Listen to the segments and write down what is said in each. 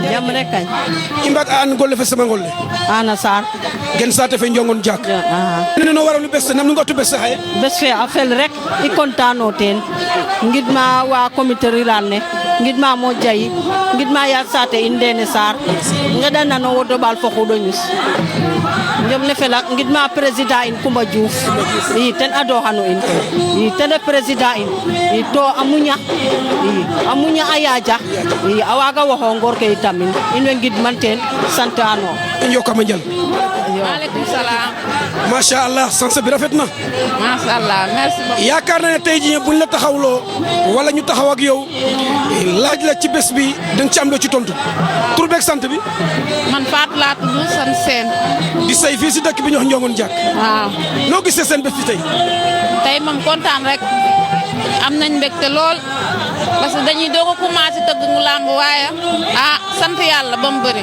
jam rek kay imbak an golle fe sama golle ana sar gen sate fe njongon jak no waralu bes nam ngotu bes hay bes fe a fel rek i contano ten ngidma wa comité rural ne ngidma mo jayi ngidma ya sate indene sar ngada nano wodo bal fo xudo ñus ñom ne fela ngidma président in Kumba Diouf yi ten ado xanu in yi ten président in yi to amuña ayaja yi awaga waxo ngor ke tamin in we ngidman ten santano in yokama njal Waalaikum salam. Masha Allah sanse bi rafet na Masha Allah merci beaucoup. yaakaar na ne tey jii buñ la taxawloo wala ñu taxaw ak yow laaj la ci bés bi da nga ci am loo ci tontu tur beeg sant bi Man Fatou laa tudd sant seen. di say fii si dëkk bi ñu wax Njongon Jàkk waaw noo gisee seen bés bi tey tey moom kontaan rek am nañ mbégte lool parce que dañuy doog a commencé tëgg mu làmb waaye sant yàlla ba mu bëri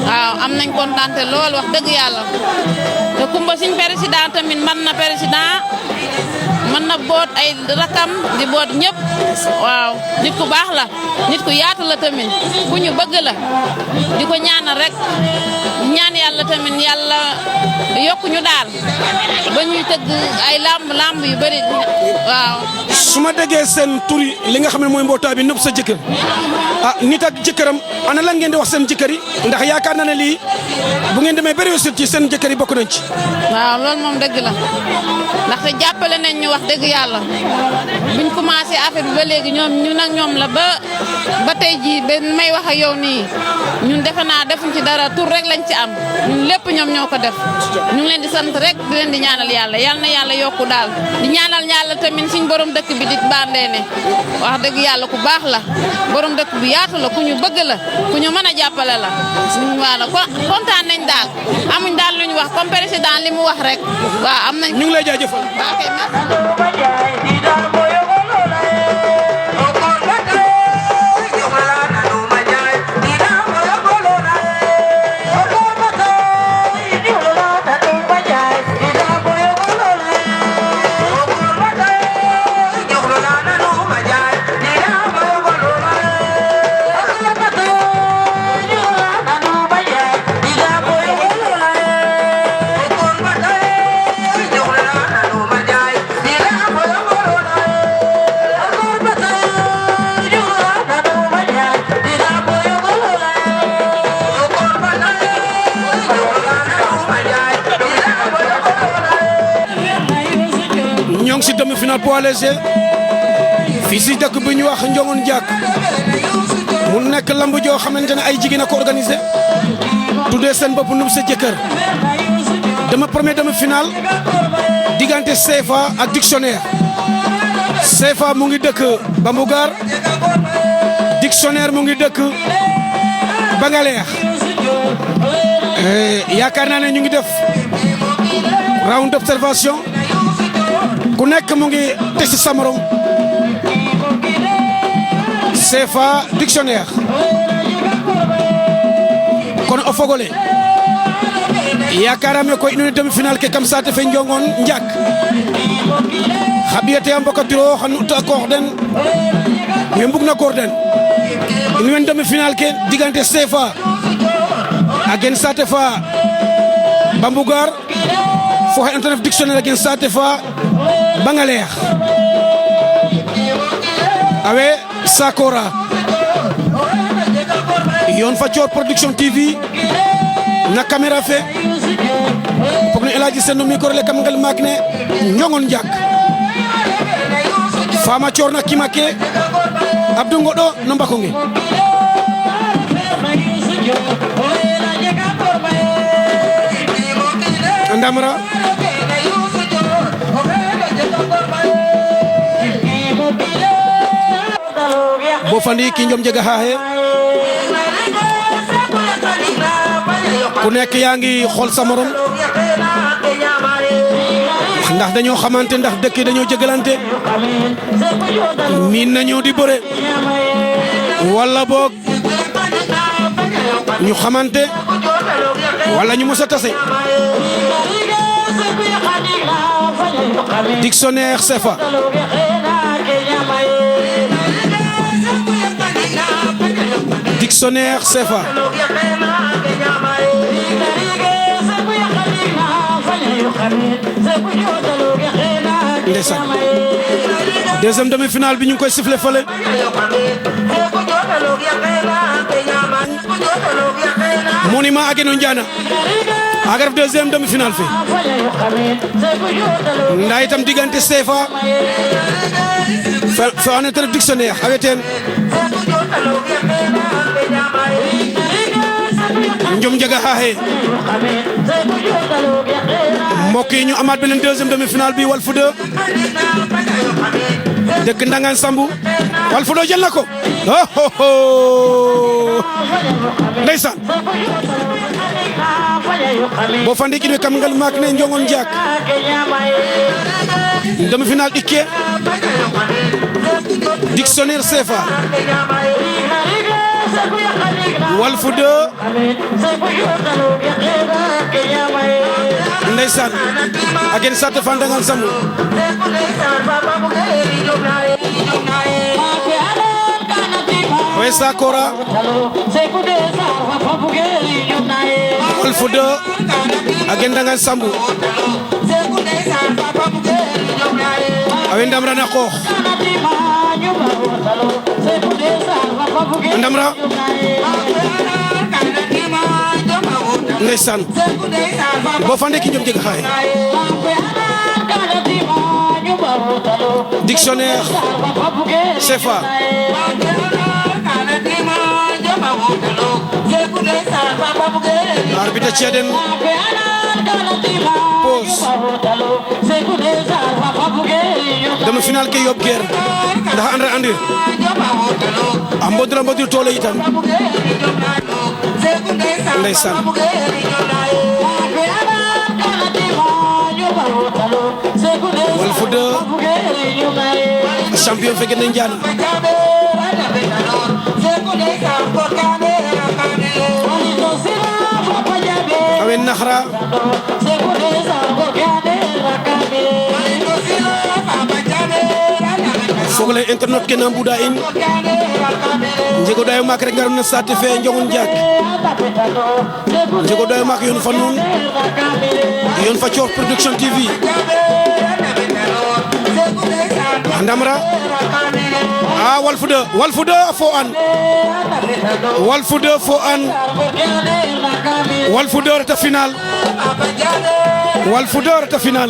waaw am nañ kontaante lool wax dëgg yàlla te Kumba suñ président tamit man na président mën na boot ay rakam di boot ñëpp waaw nit ku baax la nit ku yaatu la tamit ku ñu bëgg la di ko ñaanal rek ñaan yàlla tamit yàlla yokku ñu daal ba ñuy tëgg ay lamb yu bëri waaw. su ma déggee seen tur yi li nga xam ne mooy mbootaay bi nëpp sa jëkkër nit ak jëkkëram ana lan ngeen di wax seen jëkkër yi ndax yaakaar na ne lii bu ngeen demee ba réussir ci seen jëkkër yi bokk nañ ci. waaw loolu moom dëgg la ndaxte jàppale nañ ñu wax dëgg yàlla buñ commencé affaire bi ba léegi ñun ak ñoom la ba tey jii ba may wax ak yow nii ñun defe naa defuñ ci dara tur rek lañ ci am ñun lépp ñoom ñoo ko def ñu ngi leen di sant rek di leen di ñaanal yàlla yal na yàlla yokku daal di ñaanal yàlla tamit suñ borom dëkk bi di Bandéné wax dëgg yàlla ku baax la borom dëkk bi yaatu la ku ñu bëgg la ku ñu mën a jàppale la voilà kontaan nañ daal amuñ daal lu ñu wax comme président li mu wax rek waaw am nañ. ñu ngi lay jaajëfal. waaw kay ñoo ngi si demi-finale poids léger fii si dëkk bi ñu wax Njongon Jàkk mu nekk lamb joo xamante ne ay jigéen a ko organisé tuddee seen bopp nub sa jëkkër premier demi-finale diggante CFA ak Dictionnaire CFA mu ngi dëkk Bambougar Dictionnaire mu ngi dëkk Bangaleex yaakaar naa ne ñu ngi def round d'observation ku nekk mu ngi test sa morom CFA Dictionnaire kon o fogole yakarame ko inu demi-finale ke kam sate fe Njongon Jàkk xabiyate a mbokatiro xanu ta koox den we mbug na koor den in wen demi-finale ke diggante CFA a gen sate fa Bambougar fo xe andoona yee Dictionnaire a gen sate fa Bangaleex awe Sakora yoon fa Coor Production TV na caméra fe fog no El Hadji Sene no micro le kam ngel maak ne Njongon Jàkk Fama Coor na kima ke Abdou Ngodo no mbako nge Ndamra bo fandi ki njom jega xaaxe ku nekk yaa ngi xool sa morom ndax dañoo xamante ndax dëkk dañoo jëgalante miin nañoo di bëre wala boog ñu xamante wala ñu mës a tase Dictionnaire CFA Dictionnaire CFA ndeysaan deuxième demi-finale bi ñu ngi koy sifflé fële Monument Ageno Ndiana aga def deuxième demi-finale fi nda itam diggante CFA fa ane tere Dictionnaire aweten njom njaga xaaxe mbokk yi ñu amaat beneen deuxième demi-finale bi Walf 2 dëkk Ndangan Sambu Walf 2 jël na ko ndeysaan bo fandi kino kam ngal mak ne njongon jak demi-finale ikke Dictionnaire CFA Walf 2 ndeysaan agen sate fa Ndangan Sambu Wesa Kora Walf 2 agen Ndangan Sambu awe ndamra na xoox ndamra ndeysaan bo fande ki njom jeg xaye Dictionnaire CFA arbitre Thiaden pause demi-finale ke yob ger ndax andre andi a mbodira mbodir tole itam ndeysaan Walf 2 champion feke na Ndiana awen naxra fogle internet ke na mbuda in njego dayo mak rek ngarum na sate fe njongon jak njego dayo mak yon fa nun yon fa Coof Production TV ndamra a Walf 2 fo an Walf 2 fo an Walf 2 reta final Walf 2 reta final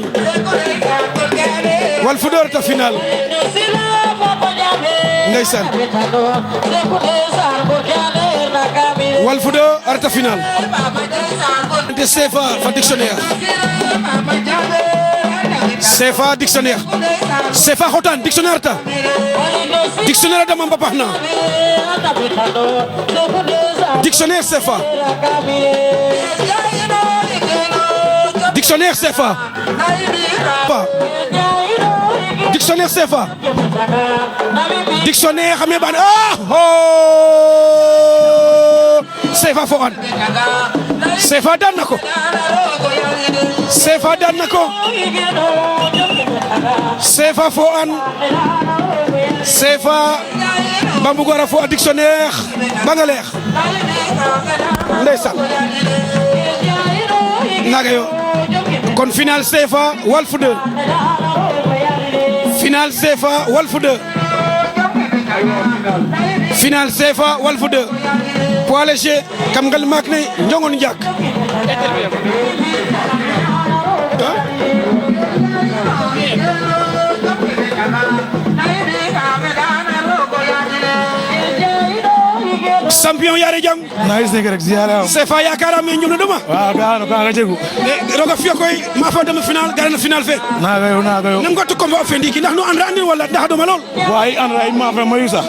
Walf 2 reta final ndeysaan Walf 2 reta final de CFA fa Dictionnaire CFA Dictionnaire CFA xotan Dictionnaire ta Dictionnaire da mamba baxna Dictionnaire CFA Dictionnaire CFA Dictionnaire CFA Dictionnaire xame ban CFA fo an CFA daan na ko CFA daan na ko CFA fo an CFA bambugora fo a Dictionnaire banga leex ndeysaan naga yo kon final CFA Walf 2 final CFA Walf 2 final CFA Walf 2 poids léger kam ngal mak ne njongon jak champion yare jam nice nek rek ziara CFA yakara me ñum na duma wa gaano ka jegu roga fiyo koy ma fa dem final garana final fe naga yo nam goto combat fendi ki ndax no andra andi wala ndax duma lol way andra ay ma fa mayu sax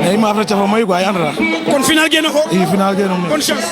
ay ma fa ca mayu way andra kon final gene ko i final gene bonne chance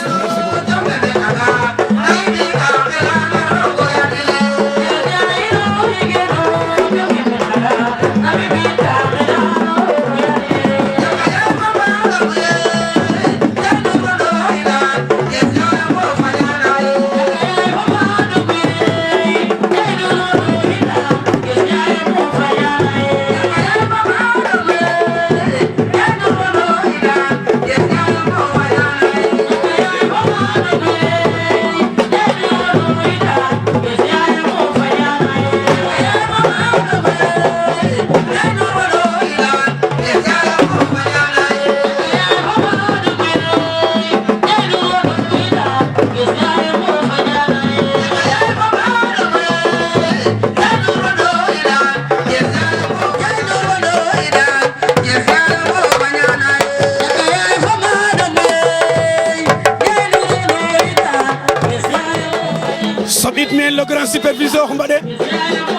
le grand superviseur mbaɗe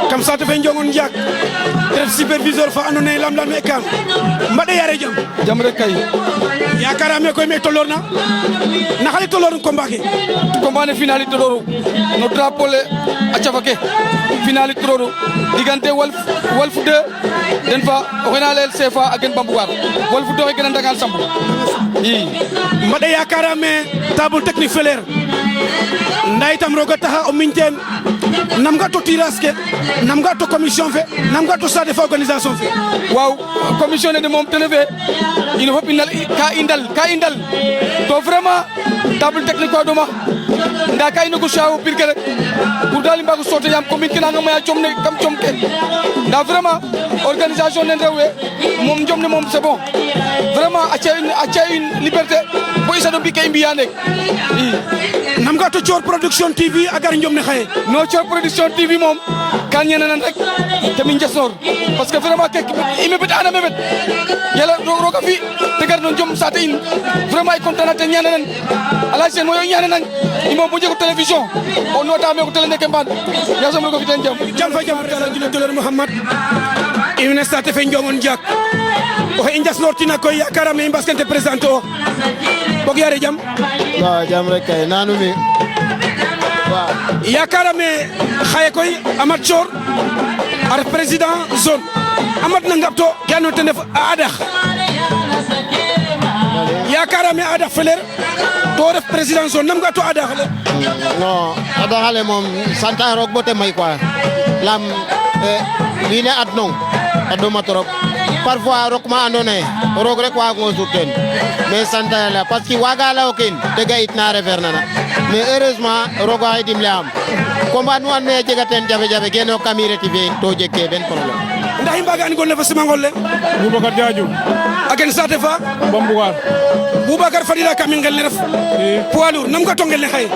kam sate fe jongon jak ref superviseur fa andoona yee lam e kam mbaɗe yare jam rek kay yakarame koy me tolorna na xale tolorun combat ke combat ne finali tororu no drapeau le a cafa ke finali tororu diggante Walf 2 den fa oxena leel CFA a gen Bambougar Walf 2 xe gena ndangal sambu i mbaɗe yakarame table technique feleer nda itam roga taxa o miñ teen nam ga to tirage ke nam ga to commission fe nam ga to stade fa organisation fe waaw commission ne de moom tene fe ino fop ka i ndal to vraiment table technique fa ɗoma nda ka i négocier a o pir ke rek pour dal i mbago sote yaam commune ke nanga maya com ne kam com ke nda vraiment organisation ne rew we moom njom ne moom c'est bon vraiment a ci'a une liberté bo i saɗo mbi ke i mbiya nek i nam ga to Thior production TV a gar njom ne xaye no Thior production TV moom ka ñananan rek te mi ngesnoor parce que vraiment ke i mebet ana mebet yala roga fi te gar no njom saate in vraiment i content na te ñananan ala sen moyo ñananan i moom bo jego télévision o nota me ko télé ndeke mbaan yasam roga fi ten jam fa jam tala jina dolor Mouhamad imne sate fe njongon jak oxe i njas koy yakarame i mbaskente présenter o bog yare jam waaw jam rek kay nanu mi waaw yakarame xaye koy Amath Thior a ref président zone Amath na ngap to ke andoona ten ref a adax yakarame a adax feler to ref président zone nam ga to adax le non adaxale moom santa roog bo te may quoi lam wiin we adnong aduma trop parfois rok ma andoona yee roog rek waago sut teen mais sant Yàlla parce que waaga lay o kiin te ga'it na refeer na mais heureusement roog a dimle am combat nu andoona yee jega teen jafe-jafe kene o kam i rectifier in to jeg ke ben problème ndax i mbaga an gon le fo simangol le Boubacar Diadio a gen saate fa Bambougar Boubacar fadila kam i ngel ne ref poids lourd nam ga to ngel ne xaye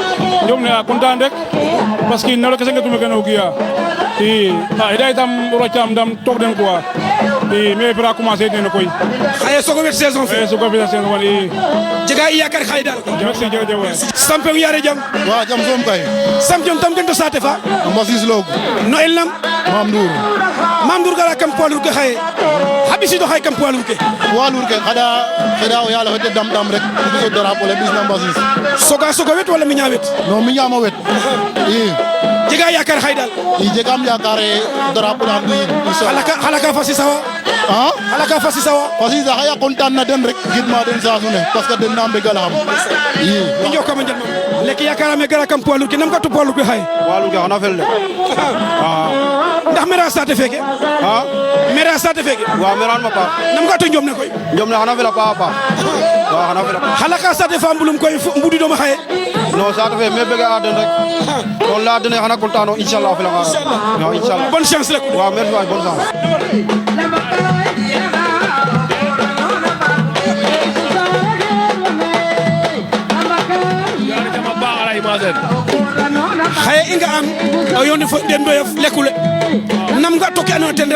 njom ne a content rek parce que nalo kese ngetume kene o giya i ida itam rocaam ndam toog den quoi i mais para commencer nene koy xaye sogo wet saison fe suko fida sen wan i jega i yakar xaye dal merci jërëjëf champion yare jam waaw jam soom kay champion tam gen to saate fa Mbasis Log no el nam Mame Ndour gara kam poids lourd ke xaye xa ɓisiido xaye kam poids lourd ke poids lourd ke xeɗa o yaal oxe te dam rek o drapeau le ɓis na Mbasis soga wet wala miña wet non mi ñaama wet i jega yakar xaye dal i jegaam yaakaar e drapeau le xan ɗuyin xala ka fasi sawa a xala ka fasi sawa Mbasis a xaya content na den rek gidma den saa su ne parce que den na mbegal xam i njokama njal mam leki yakarame gara kam poids lourd ke nam ga to poids lourd ke xaye poids lourd ke xana fel de ndax mera saate feke mera saate feke waaw meran ma paax nam ga to njom ne koy njom ne xana fel a paax a paax waaw xana fel a paax xala ka saate fa mbulum koy mbudidoma xaye non saate fe me bege a den rek to leya den xana content no inchallah fela nga waaw inchallah bonne chance rek waaw merci waay bonne chance xaye i nga am o yooni fo ɗem ɗoyof lekule nam ga to ke andoona ten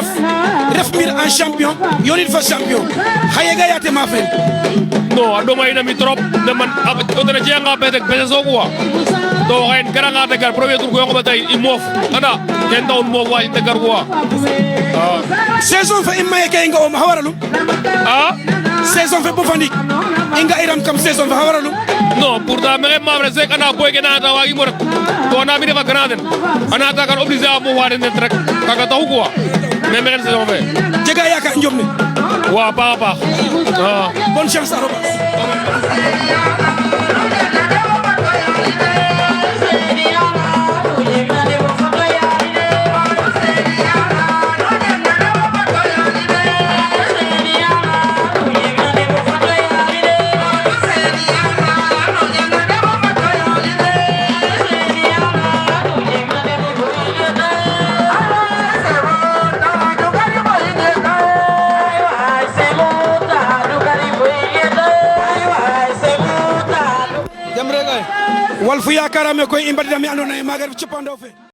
ref mbir en champion yoonit fa champion xaye ga yaate ma fen non a ɗoma ina mi trop nde man o tene ciyanga pese so quoi to xayen garanga te gar premier tour koy xoɓata i moof anda ken taxun moof wa te gar quoi saison fe i maye ke i nga'ooma xa waralum a saison fe bo fa ndiik i nga iram kam saison fe xa waralum non pourtant maxey maaf re sek anda boy ke na ata waagimo ret to anda mi refa grand den a nata kan obliger a moof wa den net rek kaga taxu quoi mais maxey saison fe jega yaakaar njom ne waaw paax a paax bonne chance arobas Walf yakarame koy i mbadida me andoona yee maaga ref copandow fe